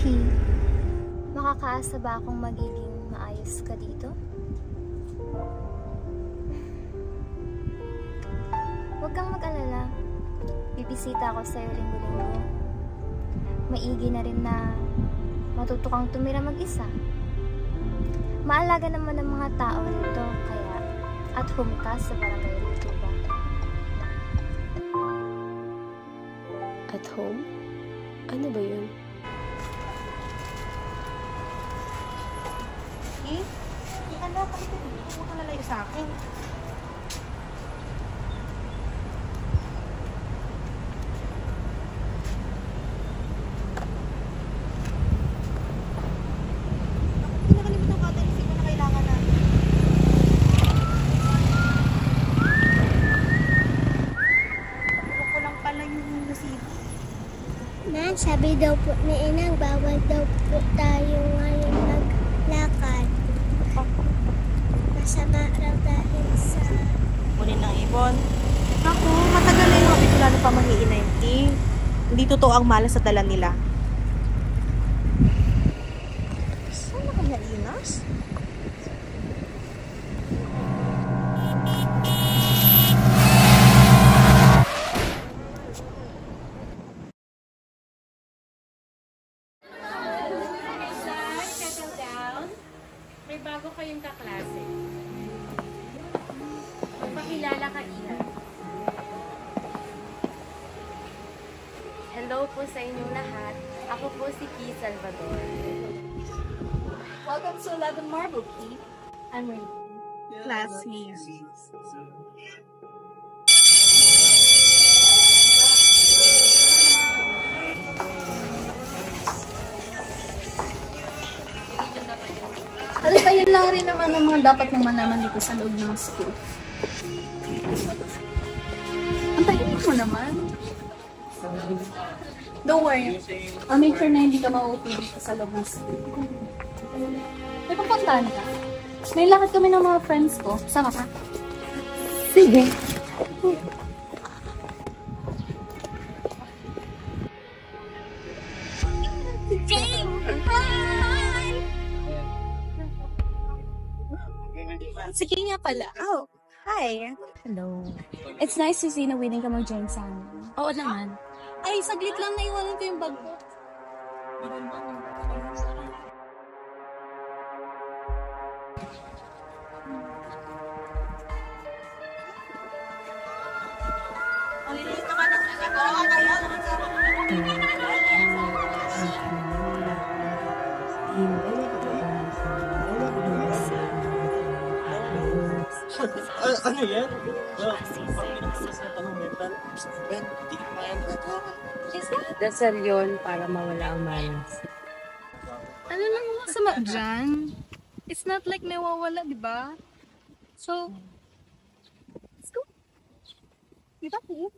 Ki, makakaasa ba akong magiging maayos ka dito? Huwag kang mag-alala. Bibisita ako sa'yo linggo-linggo. Maigi na rin na matuto kang tumira mag-isa. Maalaga naman ng mga tao nito, kaya at home ka sa barangay rito ba? At home? Ano ba yun? Hindi ka na, kasi hindi mo ka nalayo sa akin. Nakalimutan ko ata yung isip na kailangan na. Huwag ko lang pala yung resibo. Ma, sabi daw po ni Inang, bawal daw po tayo ngayon naglakad. Masama raw dahil sa... Kunin ng ibon. Naku, matagal na yung kapit lalo pa manghiinay. Hindi totoo ang malas sa dala nila. Saan na kaya Inas? Settle down. May bago kayong kaklase. Magpakilala ka, Ina. Hello po sa inyong lahat. Ako po si Ki Salvador. Welcome to 11 Marble, Ki. I'm ready. Classmates. Alam pa yun lang rin naman ang mga dapat mong malaman dito sa loob ng school. Ang tahimik mo naman. Don't worry. I'll make sure na hindi ka mauupi dito sa loob ng school. May papuntahan ka. May lakad kami ng mga friends ko. Sama ka? Sige. Sige nga pala. Oh, hi. Hello. It's nice to see na willing ka mag-join sa amin. Oo naman. Ay, saglit lang naiwanan ko yung bag ko. Ano yan? Dasal yun para mawala ang malas. Ano lang masama dyan? It's not like nawawala, di ba? So, let's go. Di ba, Pete?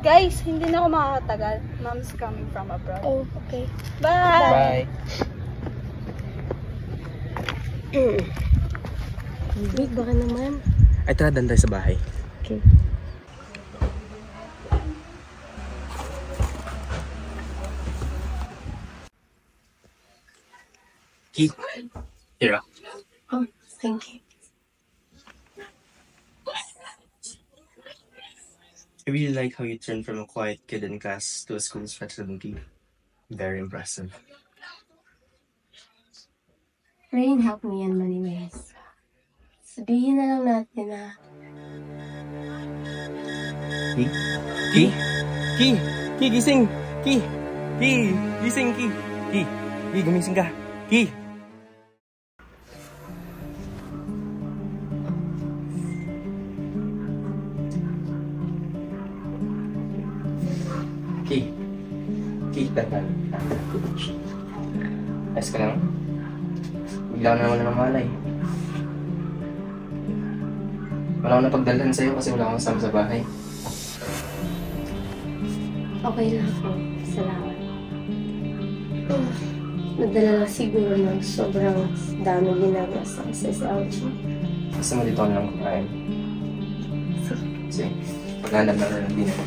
Guys, hindi na ako makakatagal. Mom's coming from abroad. Oh, okay. Bye! Bye. Big, baka naman. Ay, tara, dan tayo sa bahay. Okay. Ki, here. Oh, thank you. I really like how you turned from a quiet kid in class to a school specialty. Very impressive. Rain helped me in many ways. Sabihin na lang natin na Ki? Ki? Ki? Ki, gising! Ki! Ki! Gising, Ki! Ki! Ki, gumising ka! Ki! Ki! Ki, tagal. Ayos ka lang? Bigla na naman ng malay. Wala akong napagdalhan sa'yo kasi wala akong kasama sa bahay. Okay lang ako. Salamat. Nadala lang siguro ng sobrang dami ginagawa sa SSLG. Gusto mo dito ka lang kumain. Sige. Paghanap na rin din ako.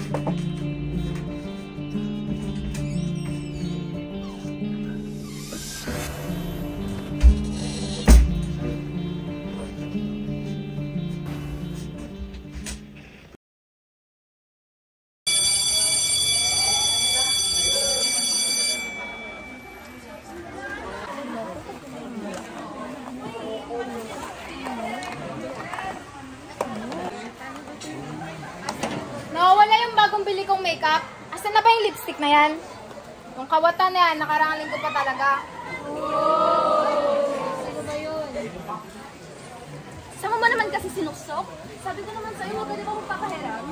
Nawawala yung bagong bili kong makeup. Asan na ba yung lipstick na yan? Yung kawatan na yan, nakaraang linggo pa talaga. Ano ba yun? Sama mo naman kasi sinuksok. Sabi ko naman sa'yo, huwag ka di ba magpapahiram?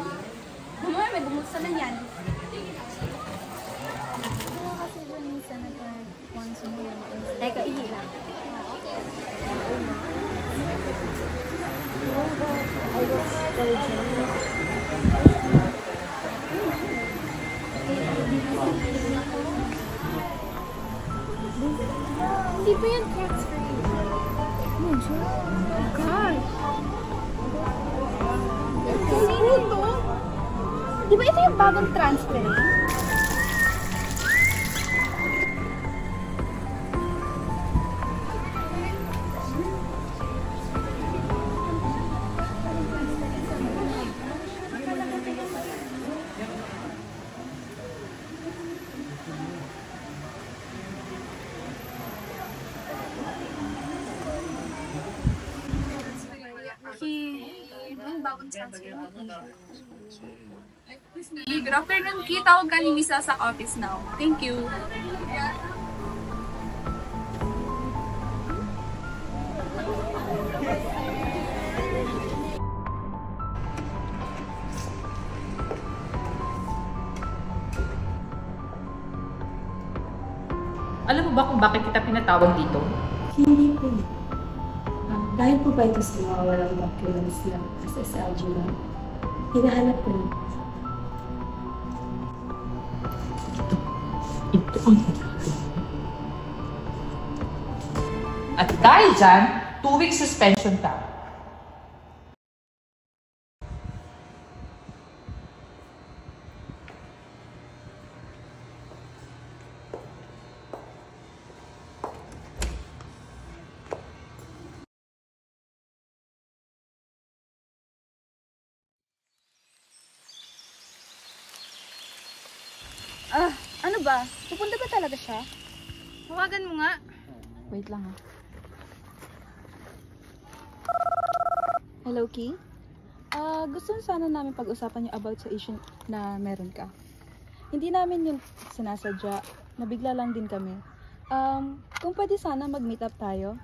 Mamaya may bumulsa na yan. Teka, ihi lang. Hindi pa yan transfer yun. Oh God! Sino to? Di ba ito yung bagong transfer? Good afternoon, Ki. Tawag ka ni Misa sa office now. Thank you. Alam mo ba kung bakit kita pinatawag dito? Hindi po. Dahil po ba ito sa mga walang documents ng SSLG na hinahanap ko na. Ito ang At dahil dyan, 2 weeks suspension ka. Ano ba? Pupunta ba talaga siya? Tawagan mo nga. Wait lang ha. Hello, Ki? Gusto sana namin pag-usapan yung about sa issue na meron ka. Hindi namin yun sinasadya. Nabigla lang din kami. Kung pwede sana mag-meet up tayo.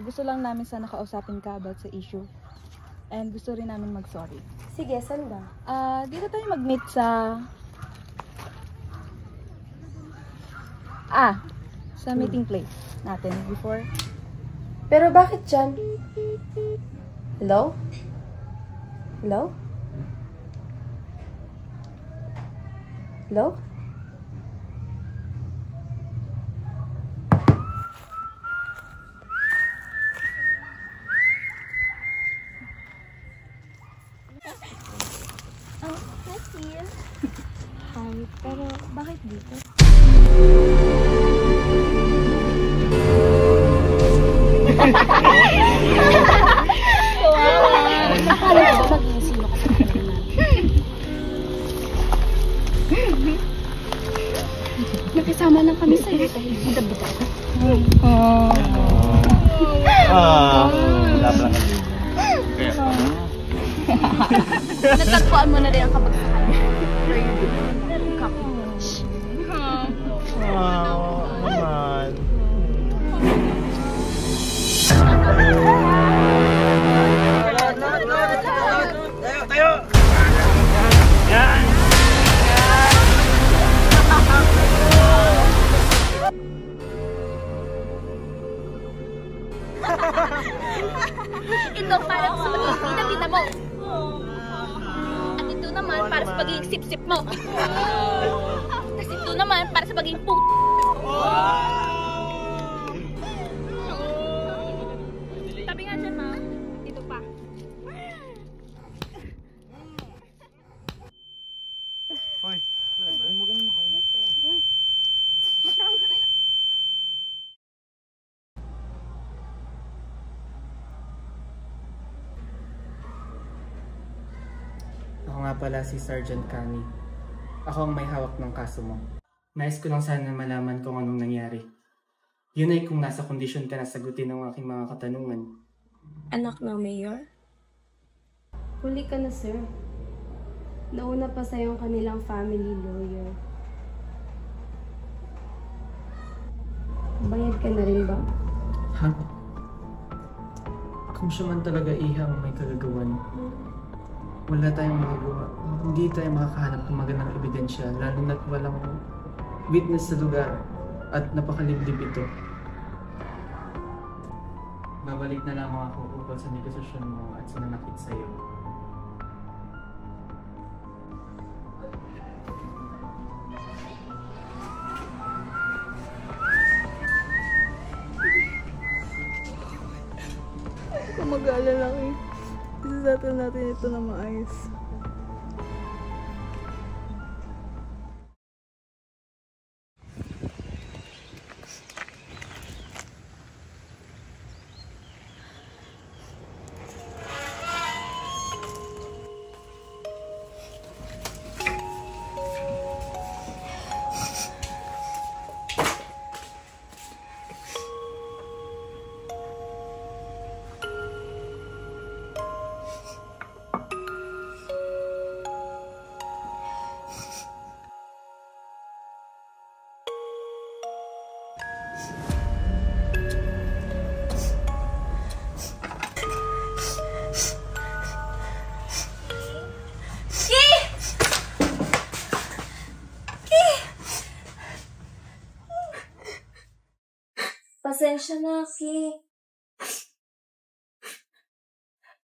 Gusto lang namin sana kausapin ka about sa issue. And gusto rin namin mag-sorry. Sige, saan ba? Dito tayo mag-meet sa... sa meeting place natin before. Pero bakit dyan? Hello? Hello? Hello? Hi, pero bakit dito? Akala ko ba mag-iisip ako sa kanila? Nakisama lang kami sa'yo dahil buda-buda ka. Wala pa lang Nagtagpuan mo na rin ang kabagsakan. naman. Tayo! Yan! naman para sa pagiging Tabi nga dyan, ma'am. Dito pa. Hoy, Ako nga pala si Sergeant Kani. Ako ang may hawak ng kaso mo. Nais ko lang sana malaman kung anong nangyari. Yun ay kung nasa kondisyon ka na sagutin ng aking mga katanungan. Anak ng mayor? Huli ka na, sir. Nauna pa sa'yo ang kanilang family lawyer. Bayad ka na rin ba? Ha? Kung siya man talaga iha ang may kagagawan, wala tayong magagawa. Hindi tayo makakahanap ng magandang ebidensya, lalo na't walang witness sa lugar at napakaliblib ito. Babalik na lamang ako upang sa negosasyon mo at sa nanakit sa'yo. Kung mag-aalala kayo, isasettle natin ito na maayos. Pasensya na, Ki.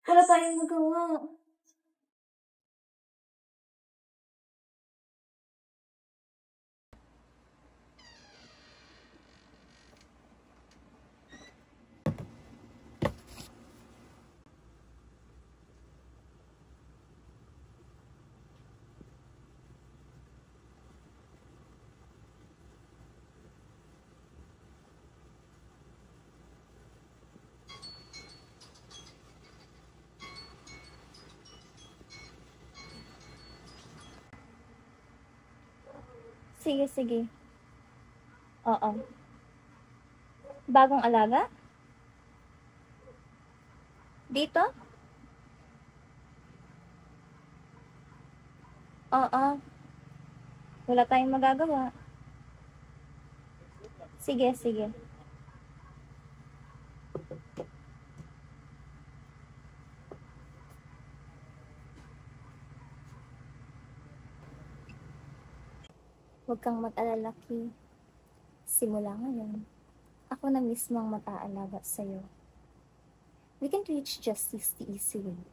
Wala tayong magawa. Sige, sige. Oo. Bagong alaga? Dito? Oo. Wala tayong magagawa. Sige, sige. Huwag kang mag-alala, Ki. Simula ngayon, ako na mismo ang mag-aalaga sa'yo. We can reach justice the easy way.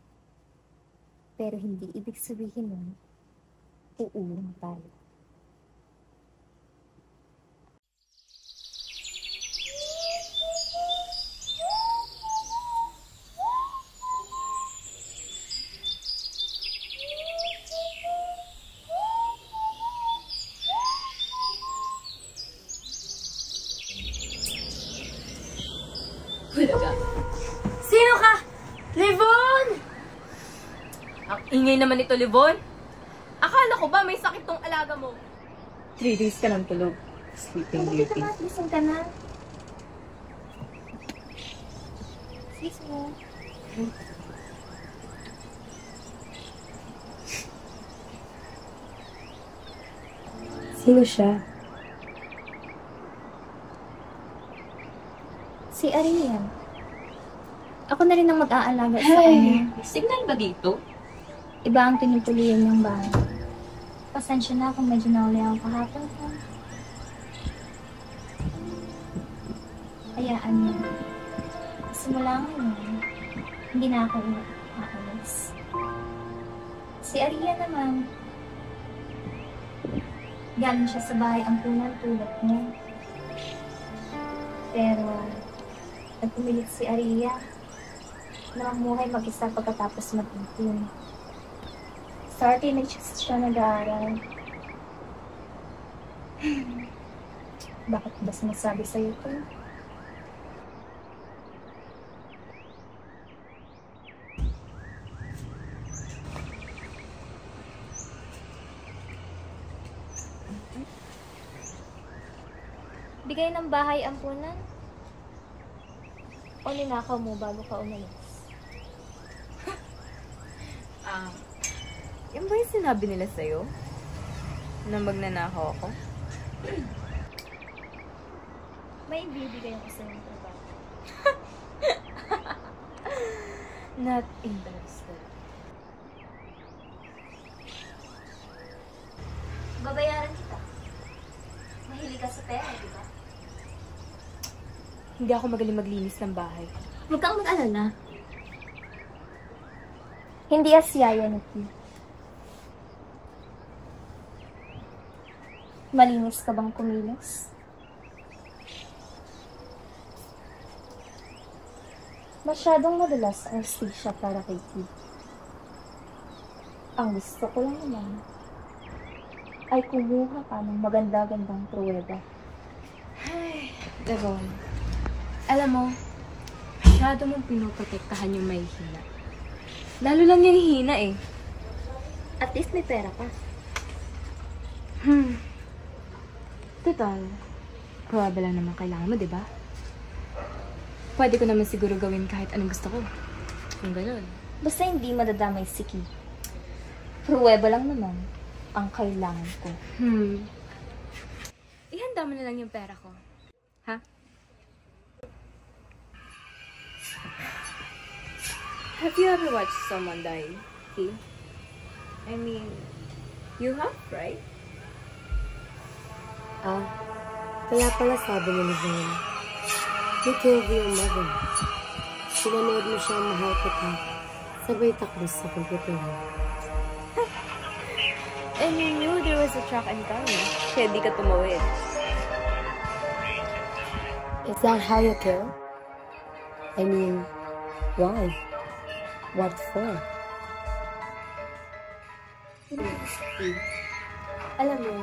Pero hindi ibig sabihin nun, uulong tayo. Sino ka? Livon! Ang ingay naman ito, Livon. Akala ko ba may sakit tong alaga mo? 3 days ka lang tulog. Sleeping beauty. Gising ka na. Excuse me. Sino siya? Si Arian. Ako na rin ang mag-aalaga sa kanya. Signal ba dito? Iba ang tinutuloyan niyang bahay. Pasensya na kung medyo nauli ako kahapon. Hayaan niyo. Simula ngayon, hindi na ako aalis. Si Arian naman, Galing siya sa bahay ampunan tulad mo. Pero, nagpumilit si Aria na mamuhay mag-isa pagkatapos mag-18. Sa teenage siya nag-aaral. Bakit ba sinasabi sa'yo ito? Bigay ng bahay ampunan? O ninakaw mo bago ka umalis? Yan ba yung sinabi nila sa'yo? Na magnanakaw ako? May ibibigay ako sa iyong trabaho. Not interested. Babayaran kita. Mahilig ka sa pera, di ba? Hindi ako magaling maglinis ng bahay. Huwag kang mag-alala. Hindi asiyaya, Nikki. Malinis ka bang kumilos? Masyadong madalas ang siya para kay Ki. Ang gusto ko lang naman ay kumuha ka ng maganda-gandang pruweba. Ay, Devon. Alam mo, masyado mong pinoprotektahan yung may hina. Lalo lang yung hina eh. At least may pera ka. Total, pruweba lang naman kailangan mo, di ba? Pwede ko naman siguro gawin kahit anong gusto ko. Kung ganun. Basta hindi madadamay si Ki. Pruweba lang naman ang kailangan ko. Ihanda mo na lang yung pera ko. Ha? Have you ever watched someone die, Ki? I mean, you have, right? Kaya pala sabi ni Lizelle, you killed your mother. Sinanood mo siya mahal kita, sabay takbo sa computer. And you knew there was a truck incoming, kaya di ka tumawid. Is that how you kill? I mean, why? What for? Alam mo,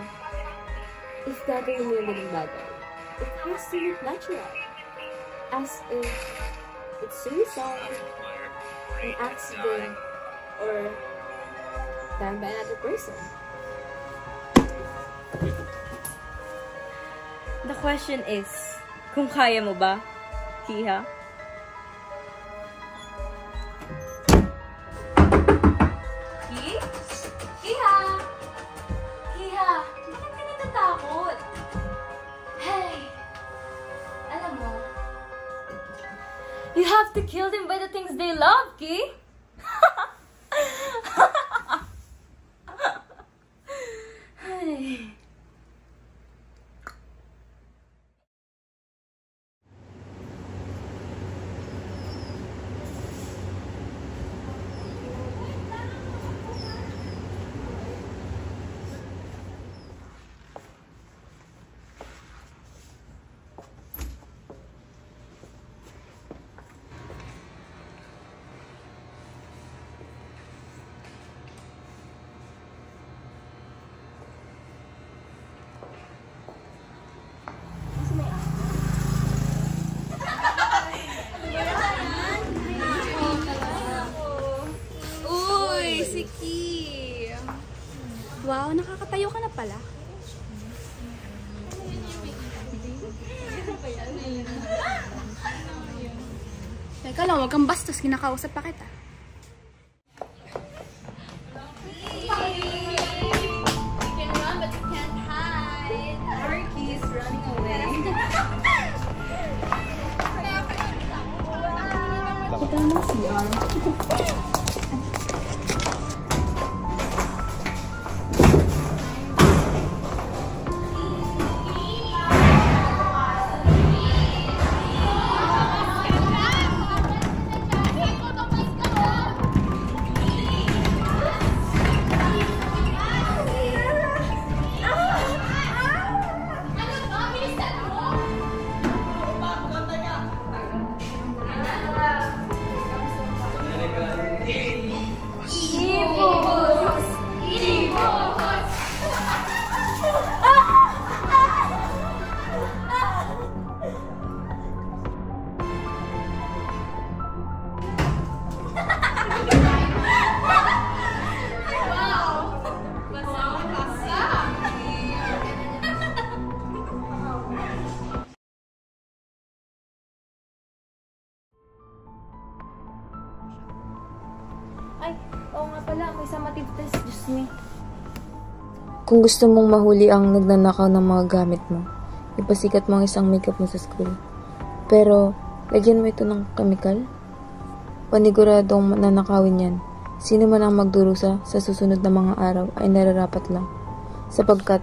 if gagawin mo yung galing bagay, it has to look natural. As if it's suicide, an accident, or done by another person. The question is, kung kaya mo ba, Kiha? You have to kill them by the things they love, Ki. Wow, nakakatayo ka na pala. Teka lang, huwag kang bastos. Kinakausap pa kita. kaysa matipis. Diyos me. Kung gusto mong mahuli ang nagnanakaw ng mga gamit mo, ipasikat mo ang isang makeup mo sa school. Pero, lagyan mo ito ng chemical? Paniguradong nanakawin yan. Sino man ang magdurusa sa susunod na mga araw ay nararapat lang. Sapagkat,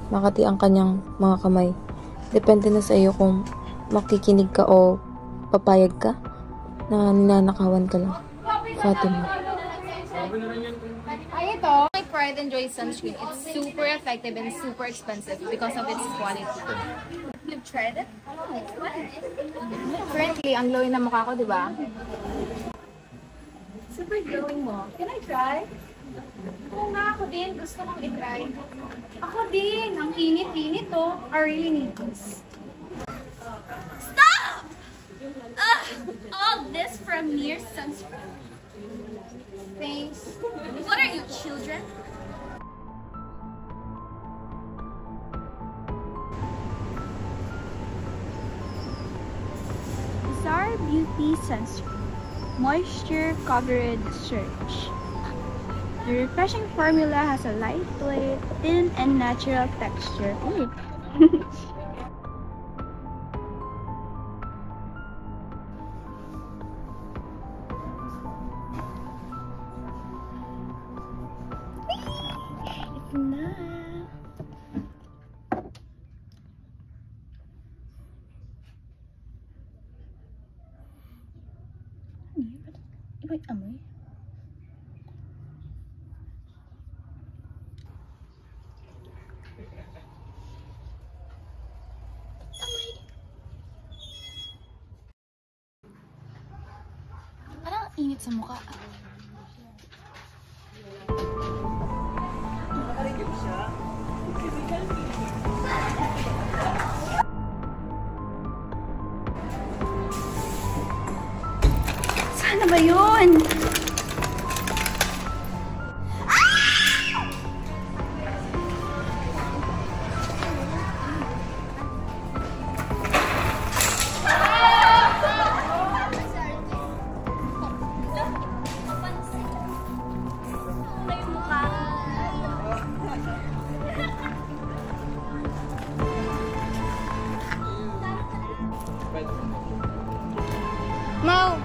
makati ang kanyang mga kamay. Depende na sa iyo kung makikinig ka o papayag ka na ninanakawan ka lang. Fatima. Ito, my Pride and Joy sunscreen. It's super effective and super expensive because of its quality. You've tried it? Currently, ang glowing na mukha ko, di ba? Super glowing mo. Can I try? Oo nga, ako din. Gusto kong i-try. Ako din. Ang init-init to. I really need this. Stop! All this from Mere Sunscreen. Thanks. What are you, children? Zara Beauty Sunscreen Moisture Coverage Surge. The refreshing formula has a lightweight, thin, and natural texture. Ooh. Wait, amoy? Parang init sa mukha. Sana ba yun? Mo!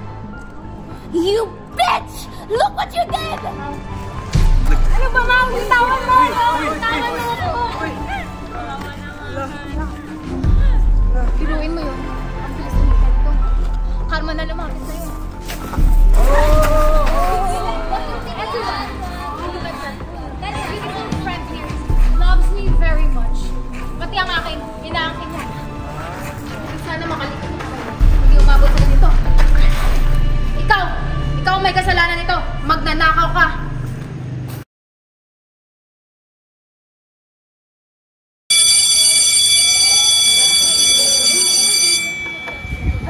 You bitch! Look what you did! Ano ba, Mau? Bitawan mo ako! Bitawan mo ako! Biruin mo yun. Ang bilis ng head ko. Karma na lumapit sa'yo. That beautiful friend here loves me very much. Pati ang akin, inaangkin niya. Sana makalikot mo ako. Hindi umabot sa ganito. Ikaw may kasalanan nito. Magnanakaw ka.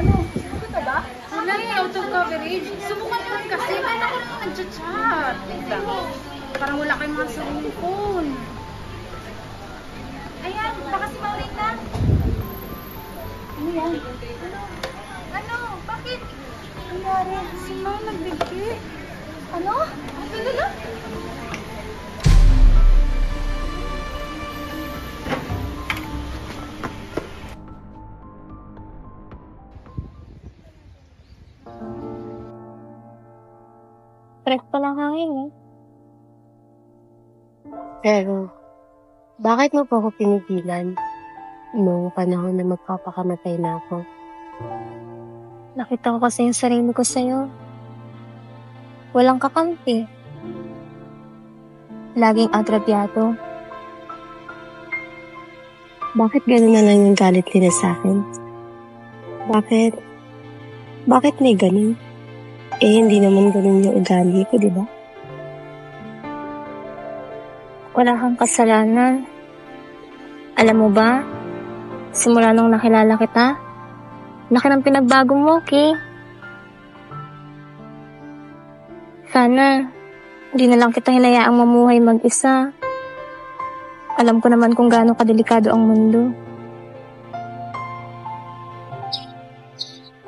Ano? Sabi ka ba? Wala eh, out of coverage. Subukan mo rin kasi. Ba't ako naman nag-chat? Parang wala kayong mga sariling phone. Ayan, baka si Maureen na. Ano yan? Ano? Bakit? Nangyari? Si Mau nagbigti. Ano? Ang talaga? Fresh pa lang hangin, eh. Pero, bakit mo po ako pinigilan noong panahon na magpapakamatay na ako? Nakita ko kasi yung sarili ko sa'yo. Walang kakampi. Laging agrabyado. Bakit gano'n na lang yung galit nila sa akin? Bakit? Bakit may ganun? Eh, hindi naman ganun yung ugali ko, di ba? Wala kang kasalanan. Alam mo ba, simula nung nakilala kita, laki ng pinagbago mo, okay? Sana, hindi na lang kita hinayaang mamuhay mag-isa. Alam ko naman kung gaano kadelikado ang mundo.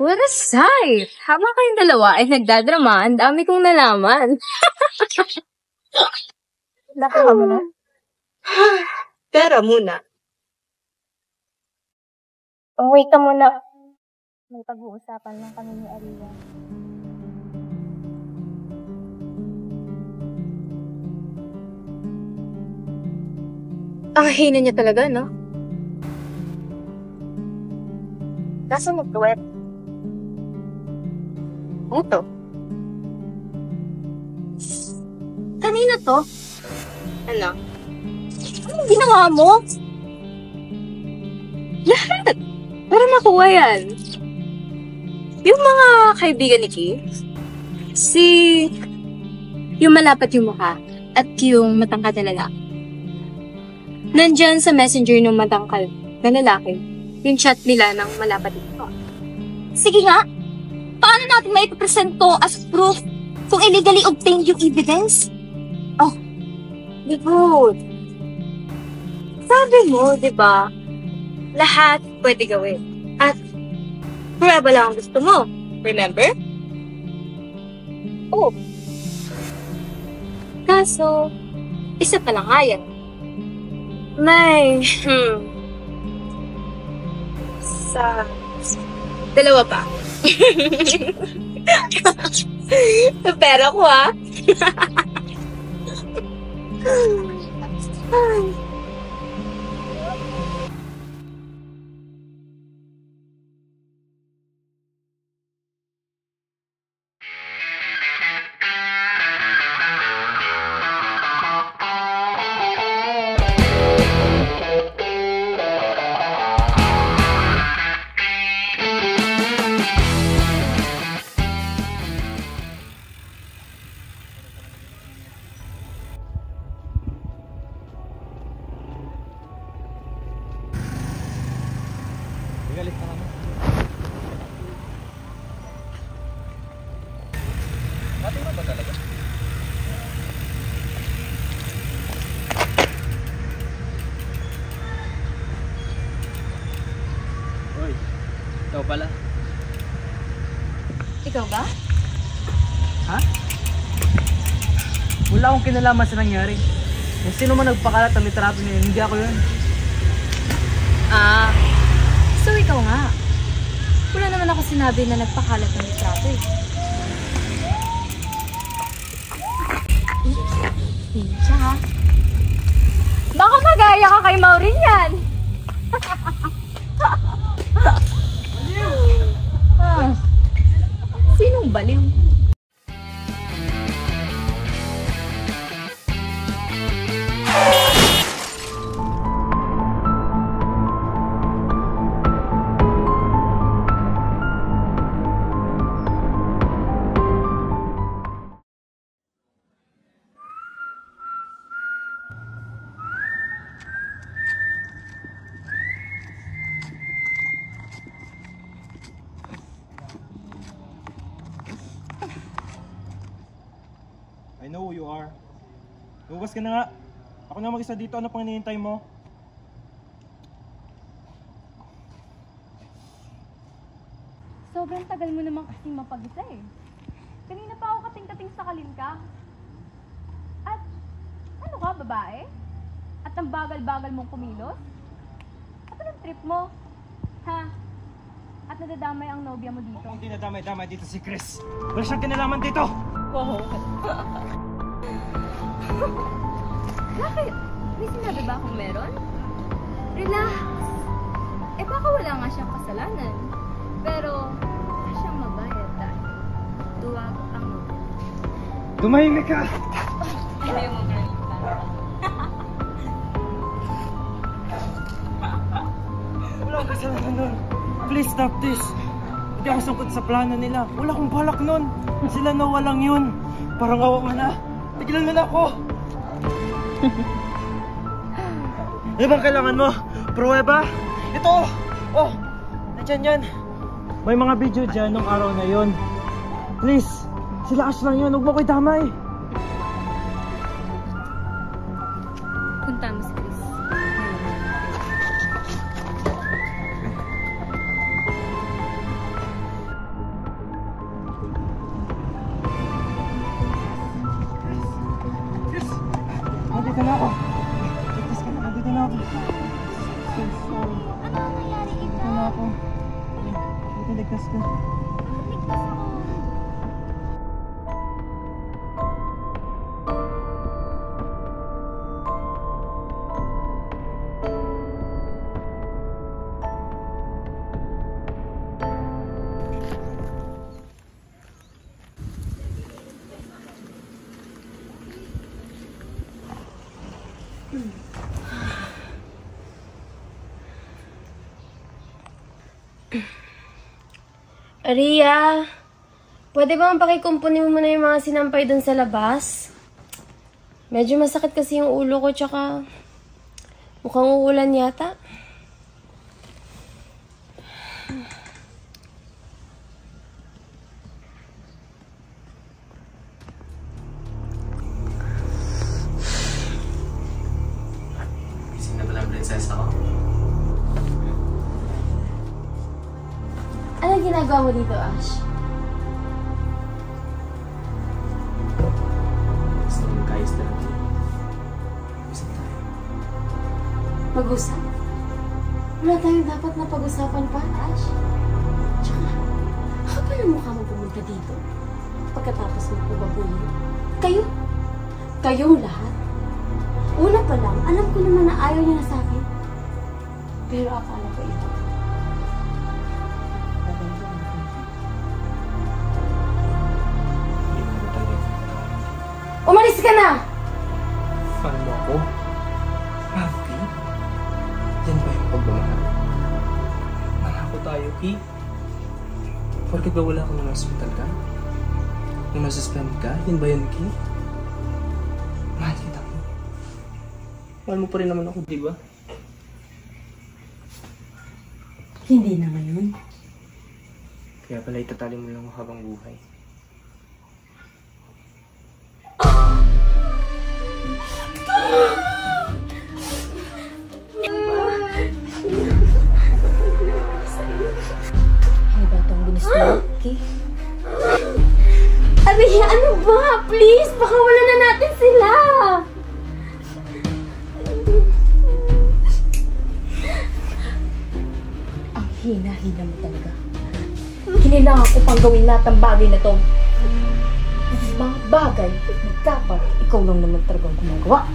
What a sight! Habang kayong dalawa ay nagdadrama, ang dami kong nalaman. Laka mo na? Pera muna. Wait ka muna. May pag-uusapan lang kami ni Aria. Ang hina niya talaga, no? Kaso magduwet. Ano to? Kanina to? Ano? Anong ginawa mo? Lahat! Para makuha yan. Yung mga kaibigan ni Ki, yung malapat yung mukha at yung matangkad na lalaki. Nandyan sa messenger ng matangkad na lalaki, yung chat nila ng malapat ito. Sige nga, paano natin maipapresent to as proof kung illegally obtained yung evidence? Oh, good. Sabi mo, di ba, lahat pwede gawin. At prueba lang ang gusto mo. Remember? Oh. Kaso, isa pa lang kaya. May, dalawa pa. Pera ko, ha? Galit na naman. Dati na ba talaga? Uy, ikaw pala. Ikaw ba? Ha? Wala akong kinalaman sa nangyari. Kung sino man nagpakalat ng litrato niya, hindi ako yun. So ikaw nga. Wala naman ako sinabi na nagpakalat ng litrato eh. Siya ha? Baka magaya ka kay Maureen yan! Sinong baliw? I know who you are. Lumabas ka na nga. Ako na mag-isa dito. Ano pang hinihintay mo? Sobrang tagal mo naman kasi mapag-isa eh. Kanina pa ako kating-kating sa kalinka. At ano ka, babae? At ang bagal-bagal mong kumilos? At anong trip mo? Ha? At nadadamay ang nobya mo dito? Kung dinadamay-damay dito si Chris. Wala siyang kinalaman dito! Wow. Bakit? May sinabi ba akong meron? Relax. Eh baka wala nga siyang kasalanan. Pero, wala siyang mabayad dahil duwag ang nobya. Tumahimik ka! Ayaw mo ka. Wala akong kasalanan nun. Please stop this. Hindi ako sangkot sa plano nila. Wala akong balak nun. Sila na walang yun. Parang awa mo na. Tigilan mo na ako. Ano bang kailangan mo? Pruweba? Ito! Oh! Nandyan yan. May mga video dyan nung araw na yun. Please! Sila Ash lang yun. Huwag mo ko'y damay. Punta mo si Chris. Chris! Ano ang nangyari ito? Wala ako. Ligtas ka. Ligtas ako. Aria, pwede ba pakikumpunin mo muna yung mga sinampay dun sa labas? Medyo masakit kasi yung ulo ko, tsaka mukhang uulan yata. Gising na pala ang prinsesa ko. Ano ginagawa mo dito, Ash? Gusto mo magkayos na lang. Usap tayo. Mag-usap? Wala tayong dapat na pag-usapan pa, Ash. Tsaka, kapal ang mukha mo pumunta dito? Pagkatapos mo pubabuhin? Kayong lahat? Una pa lang, alam ko naman na ayaw niya na sa akin. Pero akala ko iba. Umalis ka na! Mahal mo ako? Mahal ko, Ki? Yan ba yung pagmamahal? Manako tayo, Ki? Porket ba wala kang hospital ka? Nung nasuspend ka? Yan ba yun, Ki? Mahal kita, Ki. Mahal mo pa rin naman ako, di ba? Hindi na ngayon. Kaya pala itatali mo lang ako habang buhay. Ano ba itong binis mo, Ki? Aria, ano ba? Please, baka wala na natin sila! Ang hina-hina mo talaga. Kinilangan ko pang gawin lahat ng bagay na to. Mga bagay na dapat ikaw lang naman talagang gumagawa.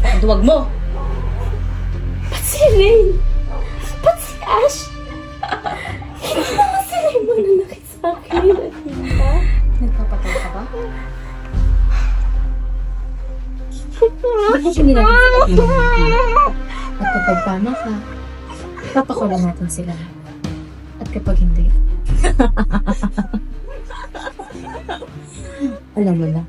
At ang duwag mo! Ba't si Rain? Ba't si Ash? Hindi naman sila yung mananakit sa akin. Diba? Nagpapatay ka ba? Bakit hindi natin sa at kapag tama ka, papakulan natin sila. At kapag hindi, alam mo na.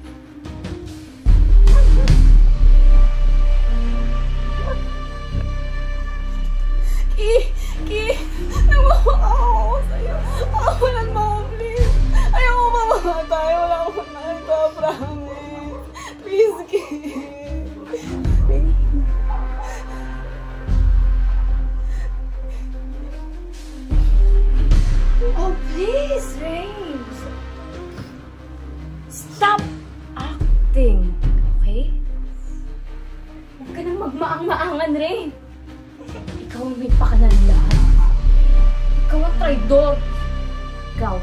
Ki, nagmamakaw ako sa'yo. Pakawalan mo ako, please. Ayaw ko mamamatay. Wala akong nakita, promise. Please, Ki. Oh, please, Rain. Stop acting, okay? Huwag ka nang magmaang-maangan, Rain. Ikaw ang may pakanan lahat. Ikaw ang traidor. Ikaw,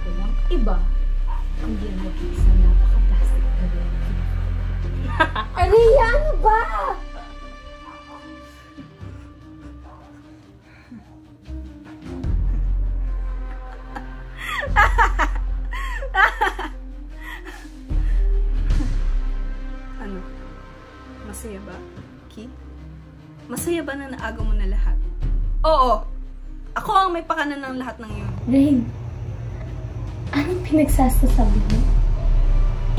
walang iba, kundi ang mag-iisa napaka-plastic na rin. Aria, ano ba? Ano? Masaya ba, Ki? Masaya ba na naagaw mo na lahat? Oo! Ako ang may pakanan ng lahat ng yun. Rain, anong pinagsasasabi mo?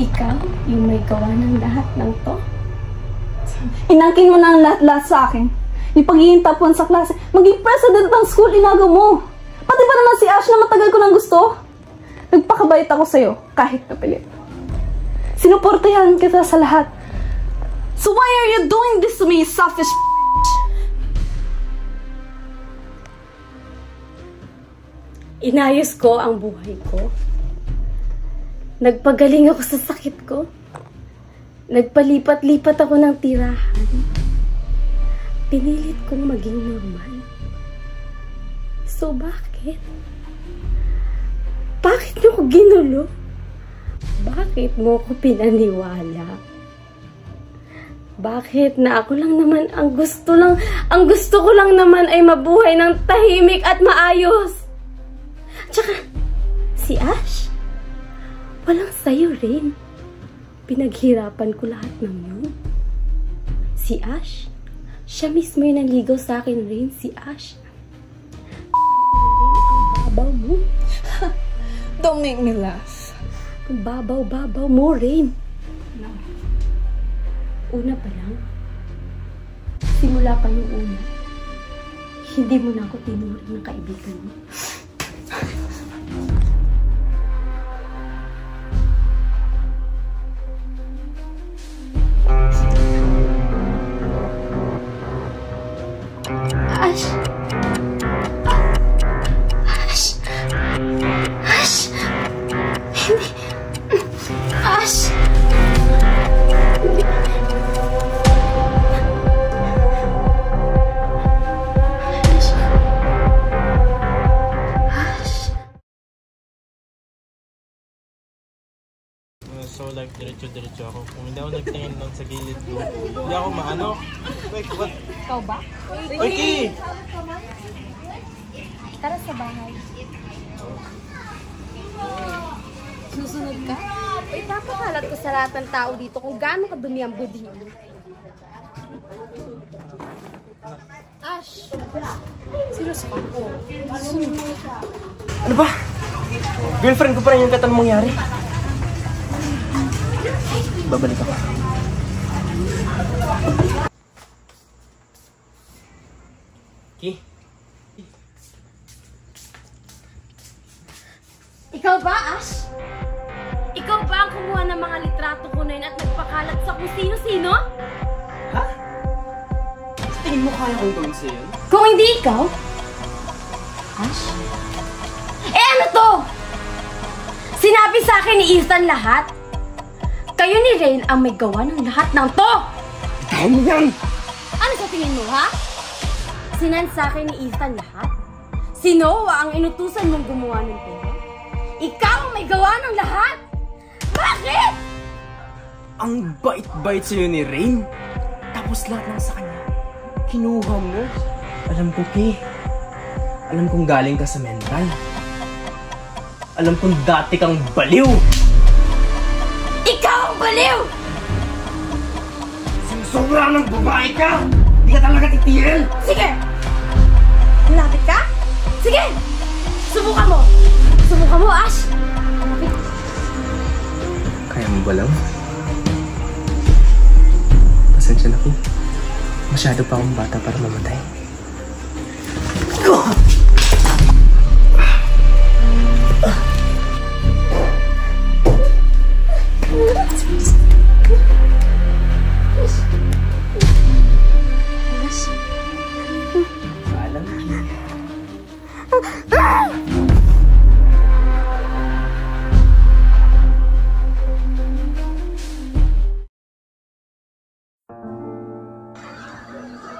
Ikaw yung may gawa ng lahat ng to? Inangkin mo na ang lahat-lahat sa akin. Yung pagiging top 1 sa klase, maging president ng school, inagaw mo. Pati ba naman si Ash na matagal ko nang gusto? Nagpakabait ako sa'yo, kahit napilit. Sinuportahan kita sa lahat. So why are you doing this to me, you selfish Inayos ko ang buhay ko. Nagpagaling ako sa sakit ko. Nagpalipat-lipat ako ng tirahan. Pinilit kong maging normal. So bakit? Bakit mo ko ginulo? Bakit mo ko pinaniwala? Bakit na ako lang naman ang gusto ko lang naman ay mabuhay ng tahimik at maayos. Tsaka, si Ash, walang sayo rin. Pinaghirapan ko lahat ng yun. Si Ash, siya mismo yung nanligaw sa akin rin, si Ash. Ang babaw mo. Don't make me laugh. Ang babaw mo rin. No. Una pa lang, simula pa nung una, hindi mo na ako tinuring ng kaibigan mo. Ash! Ash! Ash! Hindi! Ash! Hindi! So like, diretso-diretso ako. Kung hindi ako nagtingin lang sa gilid ko, hindi ako maano. Like, what? Ikaw ba? Oy, Ki! Tara sa bahay. Susunod ka? Ipapakalat ko sa lahat ng tao dito kung gaano kadumi ang budhi mo. Ash! Seryoso ka? Ano ba? Girlfriend ko pa rin yung katanong mangyari. Babalik ako. Ki? Ikaw ba, Ash? Ikaw ba ang kumuha ng mga litrato ko na yun at nagpakalat sa kung sino-sino? Ha? Sa tingin mo kaya kong gawin sa'yo? Kung hindi ikaw? Ash? Eh ano to? Sinabi sa akin ni Ethan lahat? Kayo ni Rain ang may gawa ng lahat ng to! Ano yan? Ano sa tingin mo, ha? Sinan sa akin ni Ethan lahat? Si Noah ang inutusan mong gumawa ng to? Ikaw ang may gawa ng lahat? Bakit? Ang bait-bait sa'yo ni Rain. Tapos lahat ng sa kanya, kinuha mo. Alam ko, Ki. Alam kong galing ka sa mental. Alam kong dati kang baliw. Ikaw ang baliw! Sobra ng babae ka! Di ka talaga titigil! Sige! Malapit ka? Sige! Subukan mo! Subukan mo, Ash! Malapit. Kaya mo ba lang? Pasensya na ko. Masyado pa akong bata para mamatay.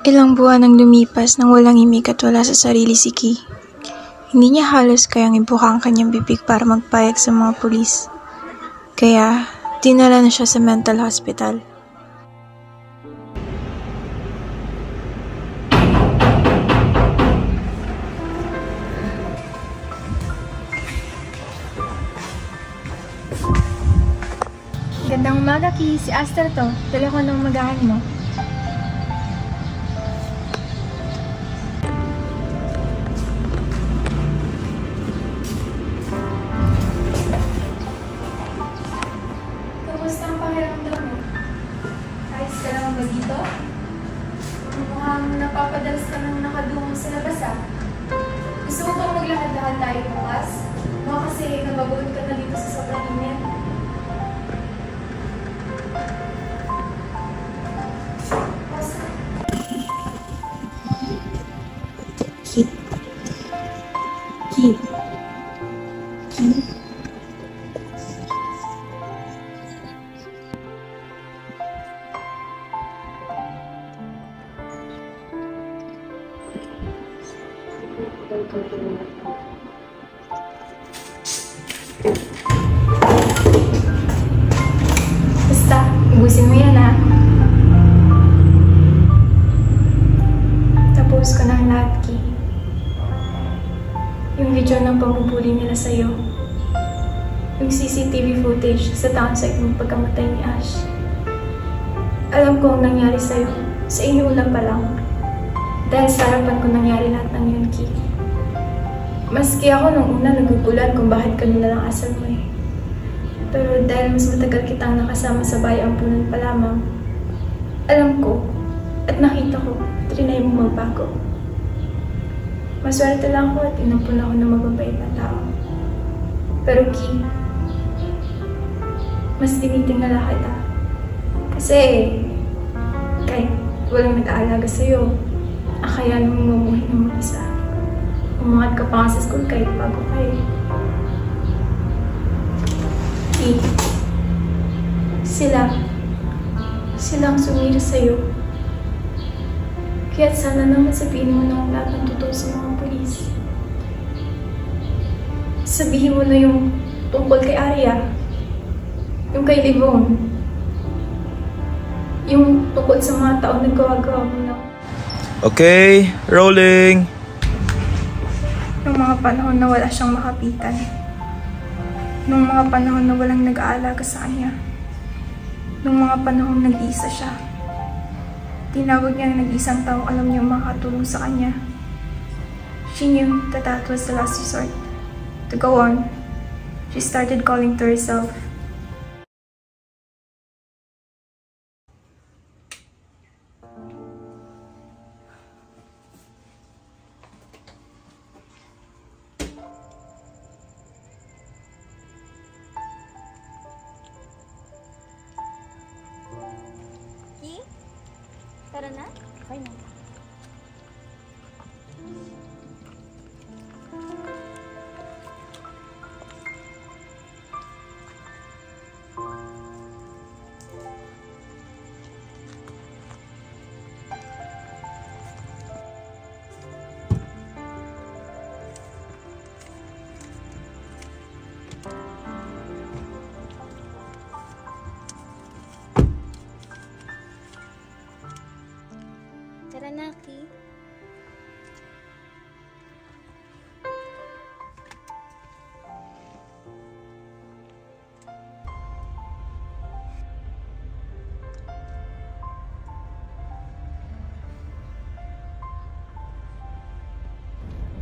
Ilang buwan ang lumipas nang walang himig at wala sa sarili si Ki. Hindi niya halos kayang ibuka ang kanyang bibig para magpayag sa mga pulis. Kaya, dinala na siya sa mental hospital. Gandang umaga, Ki. Si Aster to. Dala ko ng magahan mo. Kamusta ang pakiramdam mo? Ayos ka lang ba dito? Mukhang napapadalas ka nang nakadungong sa labas ah. Gusto mo bang maglakad-lakad tayo bukas? Baka kasi nababulot ka na dito sa sobrang init. Ki. Ki. Ki. Basta, ubusin mo yan ha. Tapos ko ng lahat, Ki. Yung video ng pambubuli nila sa'yo. Yung CCTV footage sa townsite ng pagkamatay ni Ash. Alam ko ang nangyari sa'yo. Sa inyo lang pa lang. Dahil sa harapan ko nangyari lahat ng yun, Ki. Maski ako nung una nagugulat kung bakit ka nilalang asal mo eh. Pero dahil mas matagal kitang nakasama sa bayang punan pa lamang, alam ko at nakita ko at rinay mo magbago. Maswerte lang ako at inampun ako ng mababait na tao. Pero Ki, mas tinitingala kita. Kasi kahit walang nag-aalaga sa'yo, akayanin mo mamuhay ng mag-isa. Umangat ka pa nga sa school kahit bago ka eh. Ki, silang sumira sa'yo. Kaya sana naman sabihin mo na ang lahat ng totoo sa mga polis. Sabihin mo na yung tungkol kay Arya, yung kay Livon, yung tungkol sa mga taong naggawa-gawa mo na. Okay, rolling! Nung mga panahon na wala siyang makapitan. Nung mga panahon na walang nag-aalaga sa kanya. Nung mga panahon nag-iisa siya. Tinawag niya ang nag-isang tao alam niyang makatulong sa kanya. She knew that that was the last resort. To go on, she started calling to herself. Tara na? Okay na. Tara na, Ki.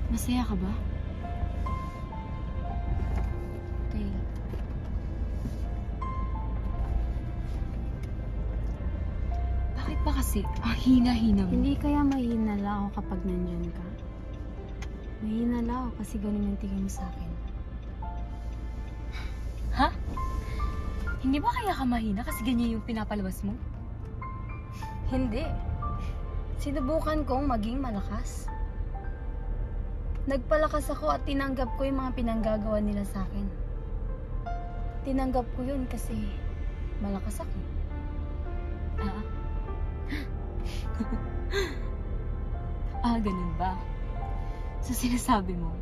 Masaya ka ba? Okay. Bakit ba kasi ang hina-hina mo? Hindi kaya mahina lang ako kapag nandyan ka? Mahina lang ako kasi ganun yung tingin mo sa akin. Ha? Hindi ba kaya ka mahina kasi ganyan yung pinapalabas mo? Hindi. Sinubukan kong maging malakas. Nagpalakas ako at tinanggap ko yung mga pinanggagawa nila sa akin. Tinanggap ko yun kasi malakas ako. Ganun ba? So sinasabi mo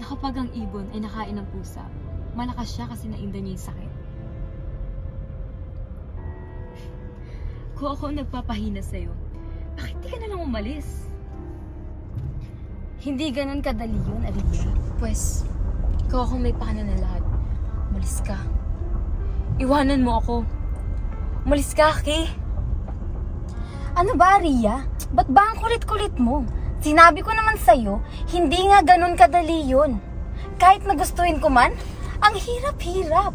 na kapag ang ibon ay nakain ng pusa, malakas siya kasi nainda niya yung sakit. Kung ako nagpapahina sa'yo, bakit di ka na lang umalis? Hindi ganun kadali yun, Arya. Pwes, ikaw akong may pakana na lahat. Umalis ka. Iwanan mo ako. Umalis ka, Ki. Ano ba, Arya? Ba't ba ang kulit-kulit mo? Sinabi ko naman sa'yo, hindi nga ganun kadali yun. Kahit nagustuhin ko man, ang hirap-hirap.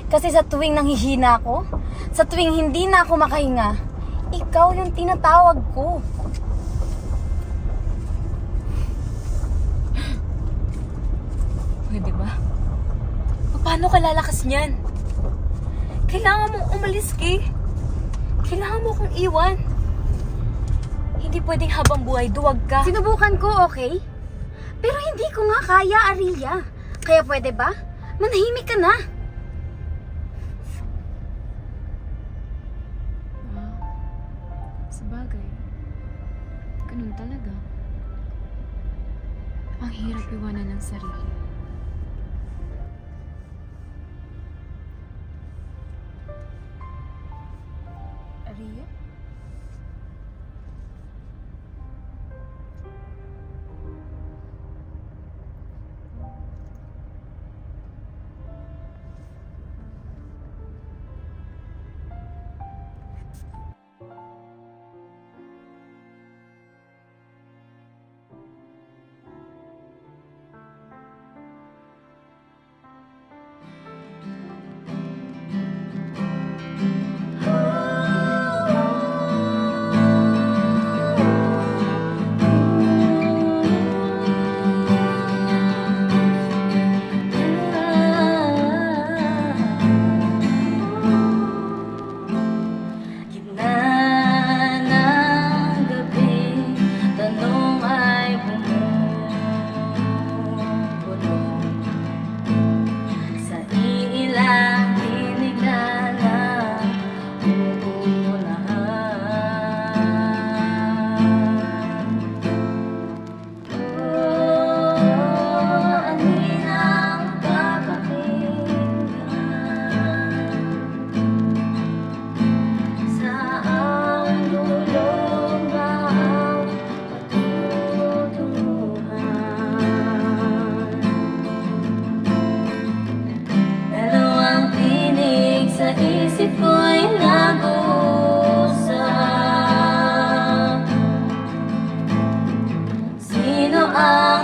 Kasi sa tuwing nanghihina ako, sa tuwing hindi na ako makahinga, ikaw yung tinatawag ko. Pwede ba? Paano ka lalakas niyan? Kailangan mong umalis, Ki. Kailangan mo akong iwan. Hindi pwedeng habang buhay, duwag ka. Sinubukan ko, okay? Pero hindi ko nga kaya, Arya. Kaya pwede ba? Manahimik ka na. Sabagay. Ganun talaga. Ang hirap iwanan ng sarili. Ria? Isip ko'y nag-uusap. Sino ang